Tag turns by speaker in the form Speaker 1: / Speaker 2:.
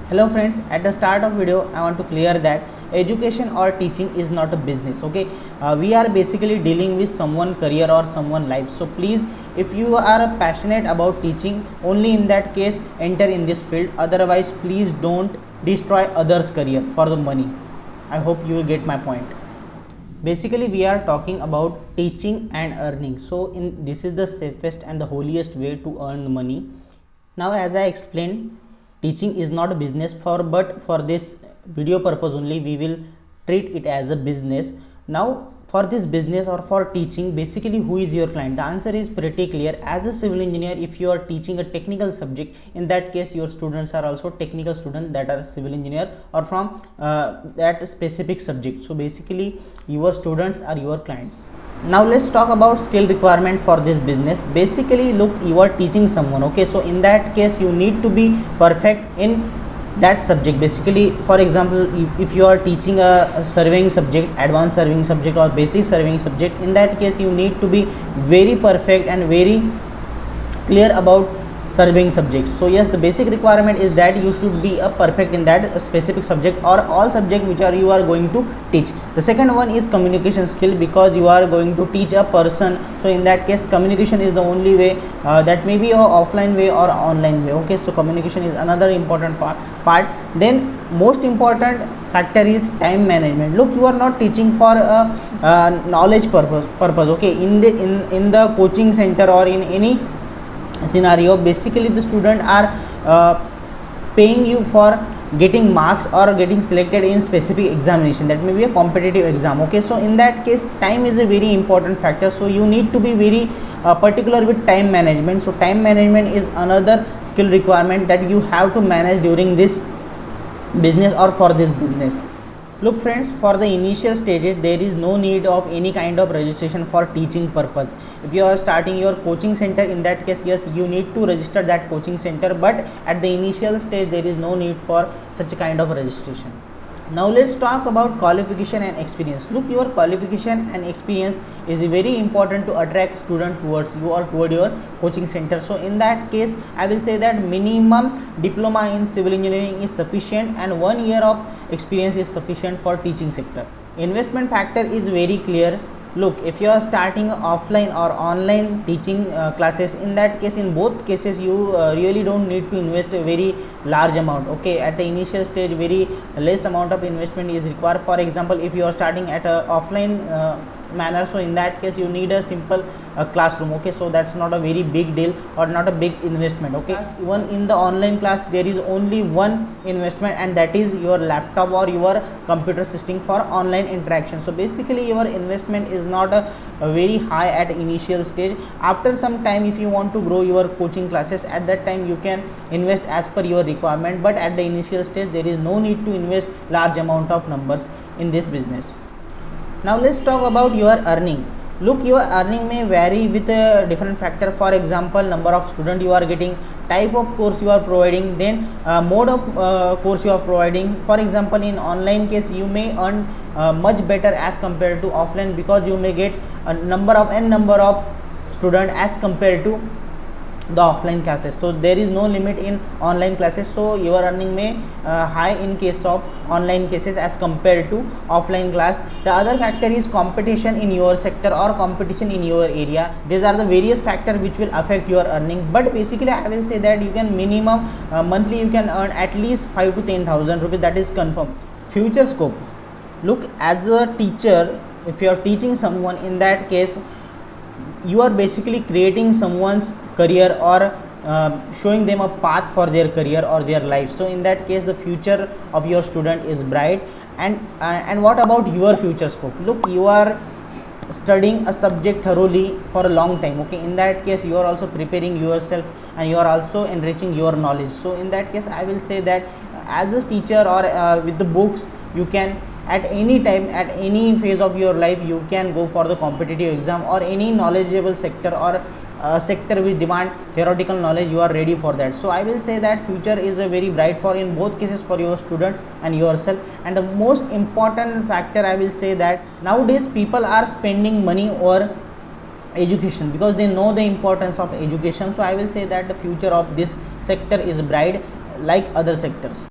Speaker 1: Hello friends, at the start of video I want to clear that education or teaching is not a business. Okay, we are basically dealing with someone career or someone life. So please, if you are passionate about teaching, only in that case enter in this field. Otherwise please don't destroy others career for the money. I hope you will get my point. Basically we are talking about teaching and earning. So this is the safest and the holiest way to earn money. Now as I explained, teaching is not a business, but for this video purpose only we will treat it as a business. Now for this business or for teaching, basically who is your client? The answer is pretty clear. As a civil engineer, if you are teaching a technical subject, in that case your students are also technical students that are civil engineer or from that specific subject. So basically your students are your clients. Now let's talk about skill requirement for this business. Basically look, you are teaching someone, okay, so in that case you need to be perfect in that subject. Basically, for example, if you are teaching a surveying subject, advanced surveying subject or basic surveying subject, in that case you need to be very perfect and very clear about surveying subject. So yes, the basic requirement is that you should be a perfect in that specific subject or all subject which are you are going to teach. The second one is communication skill, because you are going to teach a person. So in that case communication is the only way, that may be a offline way or online way. Okay, so communication is another important part. Then most important factor is time management. Look, you are not teaching for a knowledge purpose. Okay, in the coaching center or in any scenario, basically the student are paying you for getting marks or getting selected in specific examination, that may be a competitive exam. Okay, so in that case time is a very important factor, so you need to be very particular with time management. So time management is another skill requirement that you have to manage during this business or for this business. Look friends, for the initial stages there is no need of any kind of registration for teaching purpose. If you are starting your coaching center, in that case yes, you need to register that coaching center, but at the initial stage there is no need for such a kind of registration. Now let's talk about qualification and experience. Look, your qualification and experience is very important to attract student towards you or toward your coaching center. So in that case I will say that minimum diploma in civil engineering is sufficient and 1 year of experience is sufficient for teaching sector. Investment factor is very clear. Look, if you are starting offline or online teaching classes, in that case in both cases you really don't need to invest a very large amount. Okay, at the initial stage very less amount of investment is required. For example, if you are starting at a offline manner, so in that case you need a simple classroom. Okay, so that's not a very big deal or not a big investment. Okay, even in the online class there is only one investment, and that is your laptop or your computer system for online interaction. So basically your investment is not a very high at initial stage. After some time, if you want to grow your coaching classes, at that time you can invest as per your requirement, but at the initial stage there is no need to invest large amount of numbers in this business. Now let's talk about your earning. Look, your earning may vary with a different factor. For example, number of student you are getting, type of course you are providing, then mode of course you are providing. For example, in online case you may earn much better as compared to offline, because you may get a number of student as compared to the offline classes. So there is no limit in online classes, so your earning may high in case of online cases as compared to offline class. The other factor is competition in your sector or competition in your area. These are the various factors which will affect your earning, but basically I will say that you can minimum monthly you can earn at least 5 to 10,000 rupees, that is confirmed. Future scope. Look, as a teacher, if you are teaching someone, in that case you are basically creating someone's career or showing them a path for their career or their life. So in that case the future of your student is bright. And what about your future scope? Look, you are studying a subject thoroughly for a long time. Okay, in that case you are also preparing yourself and you are also enriching your knowledge. So in that case I will say that as a teacher or with the books, you can at any time, at any phase of your life, you can go for the competitive exam or any knowledgeable sector or sector which demand theoretical knowledge. You are ready for that. So I will say that future is a very bright for in both cases for your student and yourself. And the most important factor, I will say that nowadays people are spending money over education because they know the importance of education. So I will say that the future of this sector is bright like other sectors.